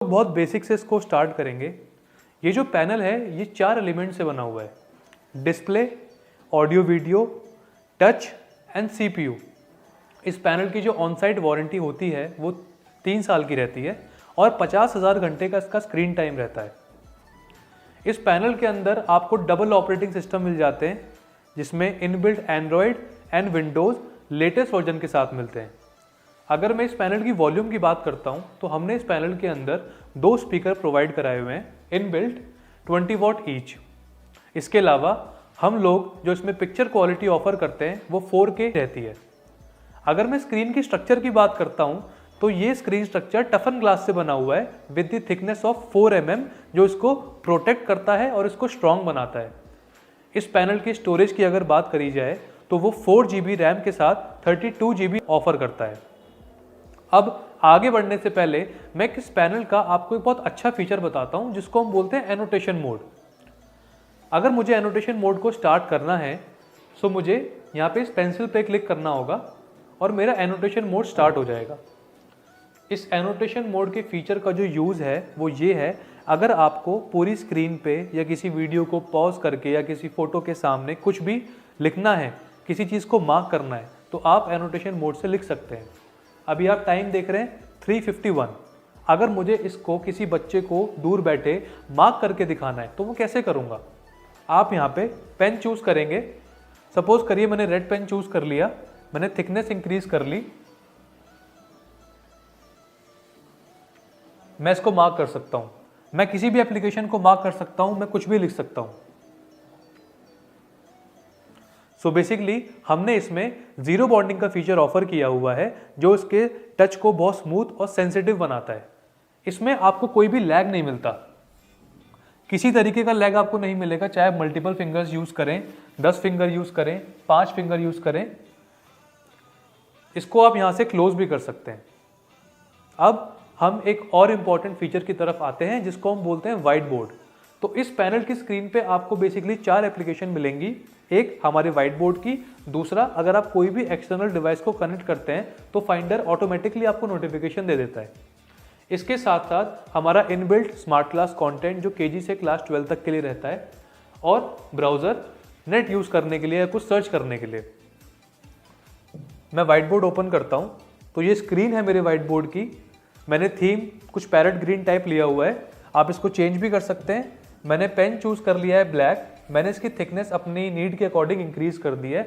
बहुत बेसिक से इसको स्टार्ट करेंगे। ये जो पैनल है ये 4 एलिमेंट से बना हुआ है, display, audio video, touch and CPU. इस पैनल की जो ऑन साइट वारंटी होती है वो 3 साल की रहती है और 50,000 घंटे का इसका स्क्रीन टाइम रहता है। इस पैनल के अंदर आपको डबल ऑपरेटिंग सिस्टम मिल जाते हैं जिसमें inbuilt Android and Windows latest version के साथ मिलते हैं। अगर मैं इस पैनल की वॉल्यूम की बात करता हूं तो हमने इस पैनल के अंदर 2 स्पीकर प्रोवाइड कराए हुए हैं इनबिल्ट 20 वॉट ईच। इसके अलावा हम लोग जो इसमें पिक्चर क्वालिटी ऑफर करते हैं वो 4K रहती है। अगर मैं स्क्रीन की स्ट्रक्चर की बात करता हूं तो ये स्क्रीन स्ट्रक्चर टफन ग्लास से बना हुआ है with the thickness of 4 mm जो इसको प्रोटेक्ट करता है और इसको स्ट्रॉन्ग बनाता है। इस पैनल की स्टोरेज की अगर बात करी जाए तो वो 4 GB रैम के साथ 32 GB ऑफर करता है। अब आगे बढ़ने से पहले मैं इस पैनल का आपको एक बहुत अच्छा फीचर बताता हूं जिसको हम बोलते हैं एनोटेशन मोड। अगर मुझे एनोटेशन मोड को स्टार्ट करना है तो मुझे यहाँ पे इस पेंसिल पे क्लिक करना होगा और मेरा एनोटेशन मोड स्टार्ट हो जाएगा। इस एनोटेशन मोड के फीचर का जो यूज़ है वो ये है, अगर आपको पूरी स्क्रीन पे या किसी वीडियो को पॉज करके या किसी फोटो के सामने कुछ भी लिखना है, किसी चीज़ को मार्क करना है तो आप एनोटेशन मोड से लिख सकते हैं। अभी आप टाइम देख रहे हैं 3:51। अगर मुझे इसको किसी बच्चे को दूर बैठे मार्क करके दिखाना है तो वो कैसे करूँगा? आप यहाँ पे पेन चूज़ करेंगे। सपोज करिए मैंने रेड पेन चूज़ कर लिया, मैंने थिकनेस इंक्रीज कर ली, मैं इसको मार्क कर सकता हूँ। मैं किसी भी एप्लीकेशन को मार्क कर सकता हूँ, मैं कुछ भी लिख सकता हूँ। सो बेसिकली हमने इसमें जीरो बॉन्डिंग का फीचर ऑफर किया हुआ है जो इसके टच को बहुत स्मूथ और सेंसिटिव बनाता है। इसमें आपको कोई भी लैग नहीं मिलता, किसी तरीके का लैग आपको नहीं मिलेगा, चाहे आप मल्टीपल फिंगर्स यूज करें, 10 फिंगर यूज करें, 5 फिंगर यूज करें। इसको आप यहां से क्लोज भी कर सकते हैं। अब हम एक और इंपॉर्टेंट फीचर की तरफ आते हैं जिसको हम बोलते हैं व्हाइट बोर्ड। तो इस पैनल की स्क्रीन पे आपको बेसिकली 4 एप्लीकेशन मिलेंगी। एक हमारे व्हाइट बोर्ड की, दूसरा अगर आप कोई भी एक्सटर्नल डिवाइस को कनेक्ट करते हैं तो फाइंडर ऑटोमेटिकली आपको नोटिफिकेशन दे देता है। इसके साथ साथ हमारा इनबिल्ट स्मार्ट क्लास कंटेंट जो KG से क्लास 12 तक के लिए रहता है और ब्राउज़र नेट यूज़ करने के लिए या कुछ सर्च करने के लिए। मैं व्हाइट बोर्ड ओपन करता हूँ तो ये स्क्रीन है मेरे व्हाइट बोर्ड की। मैंने थीम कुछ पैरेट ग्रीन टाइप लिया हुआ है, आप इसको चेंज भी कर सकते हैं। मैंने पेन चूज़ कर लिया है ब्लैक, मैंने इसकी थिकनेस अपनी नीड के अकॉर्डिंग इंक्रीज कर दी है।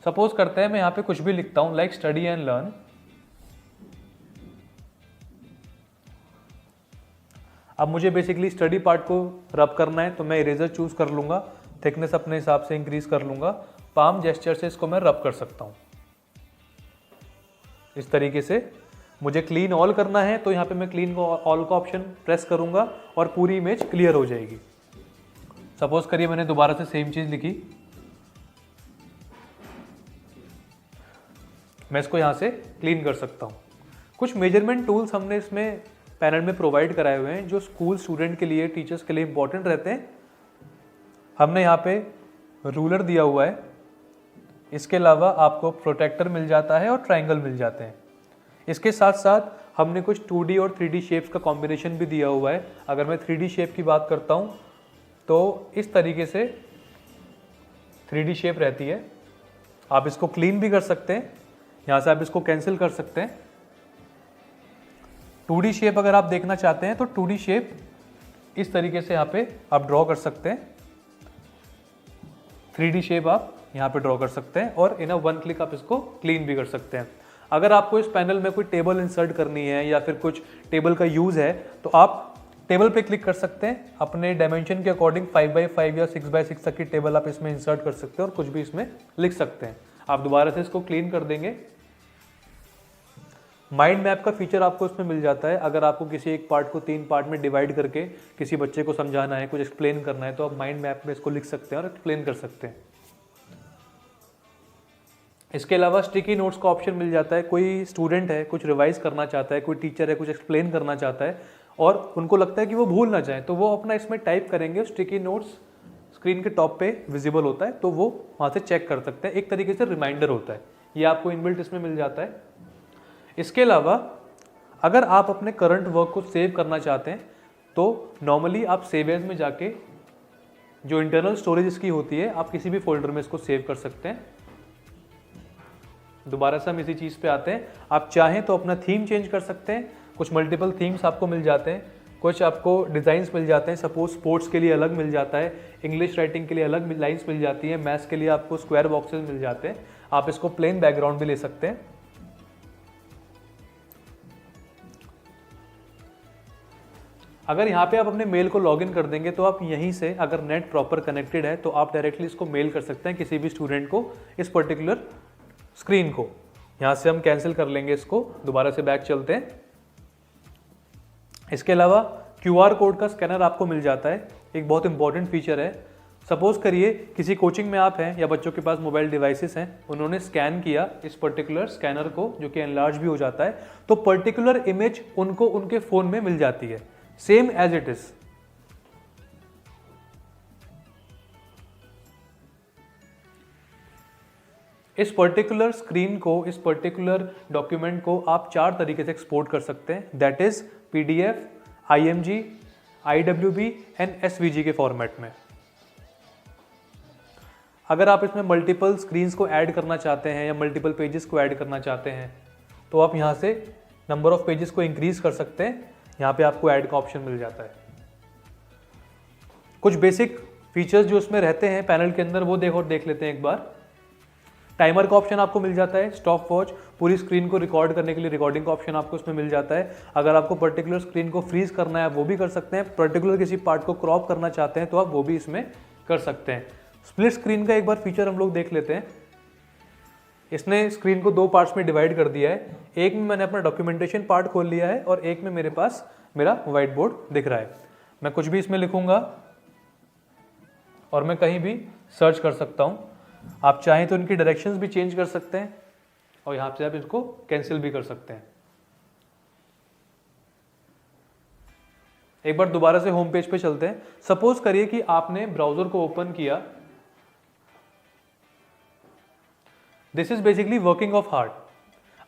सपोज करते हैं मैं यहाँ पे कुछ भी लिखता हूँ लाइक स्टडी एंड लर्न। अब मुझे बेसिकली स्टडी पार्ट को रब करना है तो मैं इरेजर चूज कर लूंगा, थिकनेस अपने हिसाब से इंक्रीज कर लूंगा, पाम जेस्चर से इसको मैं रब कर सकता हूँ। इस तरीके से मुझे क्लीन ऑल करना है तो यहाँ पे मैं क्लीन ऑल का ऑप्शन प्रेस करूंगा और पूरी इमेज क्लियर हो जाएगी। सपोज करिए मैंने दोबारा से सेम चीज लिखी, मैं इसको यहाँ से क्लीन कर सकता हूँ। कुछ मेजरमेंट टूल्स हमने इसमें पैनल में प्रोवाइड कराए हुए हैं जो स्कूल स्टूडेंट के लिए, टीचर्स के लिए इंपॉर्टेंट रहते हैं। हमने यहाँ पे रूलर दिया हुआ है, इसके अलावा आपको प्रोटेक्टर मिल जाता है और ट्रायंगल मिल जाते हैं। इसके साथ साथ हमने कुछ 2D और 3D शेप्स का कॉम्बिनेशन भी दिया हुआ है। अगर मैं 3D शेप की बात करता हूँ तो इस तरीके से 3D शेप रहती है। आप इसको क्लीन भी कर सकते हैं, यहाँ से आप इसको कैंसिल कर सकते हैं। 2D शेप अगर आप देखना चाहते हैं तो 2D शेप इस तरीके से यहाँ पे आप ड्रॉ कर सकते हैं। 3D शेप आप यहाँ पे ड्रॉ कर सकते हैं और इन वन क्लिक आप इसको क्लीन भी कर सकते हैं। अगर आपको इस पैनल में कोई टेबल इंसर्ट करनी है या फिर कुछ टेबल का यूज़ है तो आप टेबल पे क्लिक कर सकते हैं। अपने डायमेंशन के अकॉर्डिंग 5x5 या 6x6 तक की टेबल आप इसमें इंसर्ट कर सकते हैं और कुछ भी इसमें लिख सकते हैं। आप दोबारा से इसको क्लीन कर देंगे। माइंड मैप का फीचर आपको इसमें मिल जाता है। अगर आपको किसी एक पार्ट को 3 पार्ट में डिवाइड करके किसी बच्चे को समझाना है, कुछ एक्सप्लेन करना है तो आप माइंड मैप में इसको लिख सकते हैं और एक्सप्लेन कर सकते हैं। इसके अलावा स्टिकी नोट्स का ऑप्शन मिल जाता है। कोई स्टूडेंट है कुछ रिवाइज करना चाहता है, कोई टीचर है कुछ एक्सप्लेन करना चाहता है और उनको लगता है कि वो भूल ना जाए तो वो अपना इसमें टाइप करेंगे, स्टिकी नोट्स स्क्रीन के टॉप पे विजिबल होता है तो वो वहाँ से चेक कर सकते हैं। एक तरीके से रिमाइंडर होता है, ये आपको इनबिल्ट इसमें मिल जाता है। इसके अलावा अगर आप अपने करंट वर्क को सेव करना चाहते हैं तो नॉर्मली आप सेव एज में जाके जो इंटरनल स्टोरेज इसकी होती है आप किसी भी फोल्डर में इसको सेव कर सकते हैं। दोबारा से हम इसी चीज़ पे आते हैं, आप चाहें तो अपना थीम चेंज कर सकते हैं। कुछ मल्टीपल थीम्स आपको मिल जाते हैं, कुछ आपको डिज़ाइंस मिल जाते हैं। सपोज स्पोर्ट्स के लिए अलग मिल जाता है, इंग्लिश राइटिंग के लिए अलग लाइन्स मिल जाती हैं, मैथ्स के लिए आपको स्क्वायर बॉक्सेस मिल जाते हैं। आप इसको प्लेन बैकग्राउंड भी ले सकते हैं। अगर यहाँ पे आप अपने मेल को लॉगिन कर देंगे तो आप यहीं से, अगर नेट प्रॉपर कनेक्टेड है तो आप डायरेक्टली इसको मेल कर सकते हैं किसी भी स्टूडेंट को इस पर्टिकुलर स्क्रीन को। यहाँ से हम कैंसिल कर लेंगे इसको, दोबारा से बैक चलते हैं। इसके अलावा QR कोड का स्कैनर आपको मिल जाता है, एक बहुत इंपॉर्टेंट फीचर है। सपोज करिए किसी कोचिंग में आप हैं या बच्चों के पास मोबाइल डिवाइसेस हैं, उन्होंने स्कैन किया इस पर्टिकुलर स्कैनर को जो कि एनलार्ज भी हो जाता है, तो पर्टिकुलर इमेज उनको उनके फ़ोन में मिल जाती है सेम एज इट इज। इस पर्टिकुलर स्क्रीन को, इस पर्टिकुलर डॉक्यूमेंट को आप 4 तरीके से एक्सपोर्ट कर सकते हैं, that is PDF, IMG, IWB and SVG के फॉर्मेट में। अगर आप इसमें मल्टीपल स्क्रीन्स को ऐड करना चाहते हैं या मल्टीपल पेजेस को ऐड करना चाहते हैं तो आप यहाँ से नंबर ऑफ पेजेस को इंक्रीज कर सकते हैं। यहाँ पे आपको ऐड का ऑप्शन मिल जाता है। कुछ बेसिक फीचर्स जो इसमें रहते हैं पैनल के अंदर वो देख लेते हैं एक बार। टाइमर का ऑप्शन आपको मिल जाता है, स्टॉप वॉच, पूरी स्क्रीन को रिकॉर्ड करने के लिए रिकॉर्डिंग का ऑप्शन आपको इसमें मिल जाता है। अगर आपको पर्टिकुलर स्क्रीन को फ्रीज करना है वो भी कर सकते हैं, पर्टिकुलर किसी पार्ट को क्रॉप करना चाहते हैं तो आप वो भी इसमें कर सकते हैं। स्प्लिट स्क्रीन का एक बार फीचर हम लोग देख लेते हैं। इसने स्क्रीन को 2 पार्ट्स में डिवाइड कर दिया है। एक में मैंने अपना डॉक्यूमेंटेशन पार्ट खोल लिया है और एक में मेरे पास मेरा व्हाइट बोर्ड दिख रहा है। मैं कुछ भी इसमें लिखूंगा और मैं कहीं भी सर्च कर सकता हूं। आप चाहें तो इनकी डायरेक्शंस भी चेंज कर सकते हैं और यहां से आप इसको कैंसिल भी कर सकते हैं। एक बार दोबारा से होम पेज पे चलते हैं। सपोज करिए कि आपने ब्राउजर को ओपन किया। This is basically working of heart.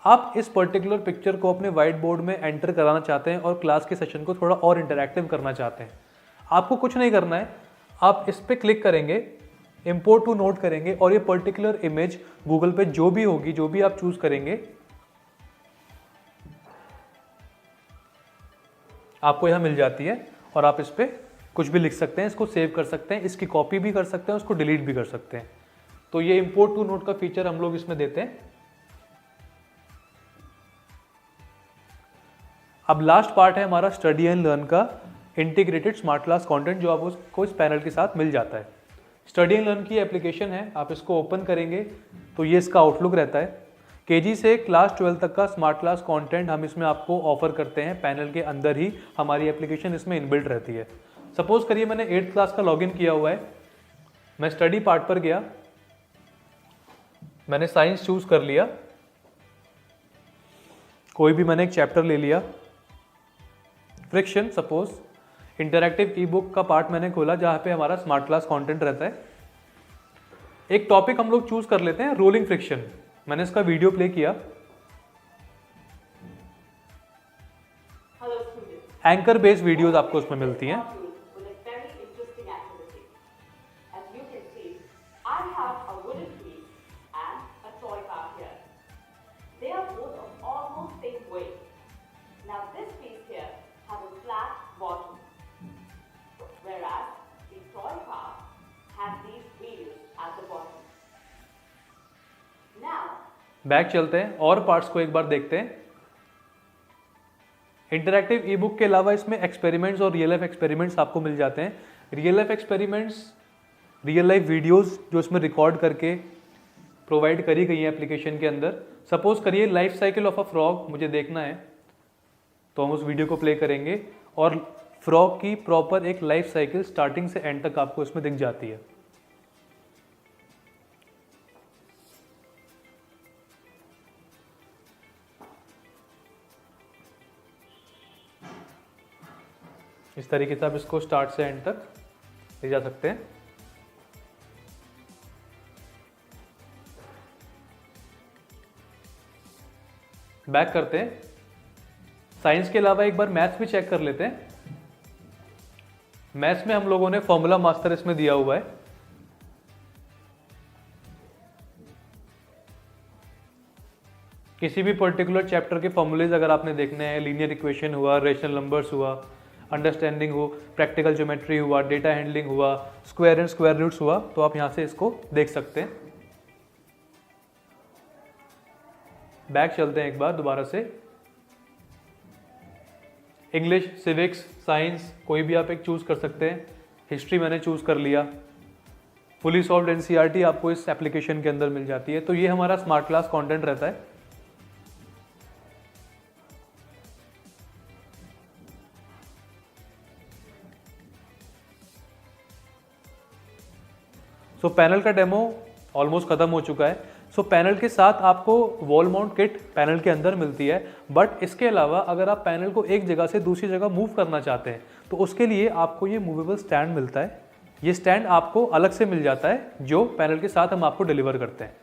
आप इस पर्टिकुलर पिक्चर को अपने व्हाइट बोर्ड में एंटर कराना चाहते हैं और क्लास के सेशन को थोड़ा और इंटरैक्टिव करना चाहते हैं। आपको कुछ नहीं करना है, आप इस पे क्लिक करेंगे, इंपोर्ट टू नोट करेंगे और ये पर्टिकुलर इमेज गूगल पे जो भी होगी, जो भी आप चूज करेंगे, आपको यहां मिल जाती है और आप इस पे कुछ भी लिख सकते हैं, इसको सेव कर सकते हैं, इसकी कॉपी भी कर सकते हैं, उसको डिलीट भी कर सकते हैं। तो ये इंपोर्ट टू नोट का फीचर हम लोग इसमें देते हैं। अब लास्ट पार्ट है हमारा स्टडी एंड लर्न का इंटीग्रेटेड स्मार्ट क्लास कंटेंट, जो आपको इस पैनल के साथ मिल जाता है। स्टडी एंड लर्न की एप्लीकेशन है, आप इसको ओपन करेंगे तो ये इसका आउटलुक रहता है। KG से क्लास 12 तक का स्मार्ट क्लास कंटेंट हम इसमें आपको ऑफर करते हैं। पैनल के अंदर ही हमारी एप्लीकेशन इसमें इनबिल्ट रहती है। सपोज करिए मैंने 8th क्लास का लॉगिन किया हुआ है, मैं स्टडी पार्ट पर गया, मैंने साइंस चूज कर लिया, कोई भी मैंने एक चैप्टर ले लिया, फ्रिक्शन सपोज, इंटरैक्टिव ई बुक का पार्ट मैंने खोला जहां पे हमारा स्मार्ट क्लास कंटेंट रहता है। एक टॉपिक हम लोग चूज कर लेते हैं, रोलिंग फ्रिक्शन। मैंने इसका वीडियो प्ले किया। एंकर बेस्ड वीडियोस आपको उसमें मिलती हैं। बैक चलते हैं और पार्ट्स को एक बार देखते हैं। इंटरैक्टिव ई बुक के अलावा इसमें एक्सपेरिमेंट्स और रियल लाइफ एक्सपेरिमेंट्स आपको मिल जाते हैं। Real life experiments, real life videos जो इसमें रिकॉर्ड करके प्रोवाइड करी गई है एप्लीकेशन के अंदर। सपोज करिए life cycle of a frog मुझे देखना है तो हम उस वीडियो को प्ले करेंगे और फ्रॉग की प्रॉपर एक लाइफ साइकिल स्टार्टिंग से एंड तक आपको इसमें दिख जाती है। इस तरीके से आप इसको स्टार्ट से एंड तक ले जा सकते हैं। बैक करते हैं। साइंस के अलावा एक बार मैथ्स भी चेक कर लेते हैं। मैथ्स में हम लोगों ने फॉर्मूला मास्टर इसमें दिया हुआ है। किसी भी पर्टिकुलर चैप्टर के फॉर्मूलेज अगर आपने देखने हैं, लीनियर इक्वेशन हुआ, रेशनल नंबर्स हुआ, अंडरस्टैंडिंग हो, प्रैक्टिकल ज्योमेट्री हुआ, डेटा हैंडलिंग हुआ, स्क्वायर एंड स्क्वायर रूट्स हुआ, तो आप यहां से इसको देख सकते हैं। बैक चलते हैं एक बार दोबारा से। इंग्लिश, सिविक्स, साइंस कोई भी आप एक चूज कर सकते हैं। हिस्ट्री मैंने चूज कर लिया। फुली सॉल्व्ड एनसीईआरटी आपको इस एप्लीकेशन के अंदर मिल जाती है। तो ये हमारा स्मार्ट क्लास कंटेंट रहता है। सो पैनल का डेमो ऑलमोस्ट खत्म हो चुका है। सो पैनल के साथ आपको वॉल माउंट किट पैनल के अंदर मिलती है, बट इसके अलावा अगर आप पैनल को एक जगह से दूसरी जगह मूव करना चाहते हैं तो उसके लिए आपको ये मूवेबल स्टैंड मिलता है। ये स्टैंड आपको अलग से मिल जाता है जो पैनल के साथ हम आपको डिलीवर करते हैं।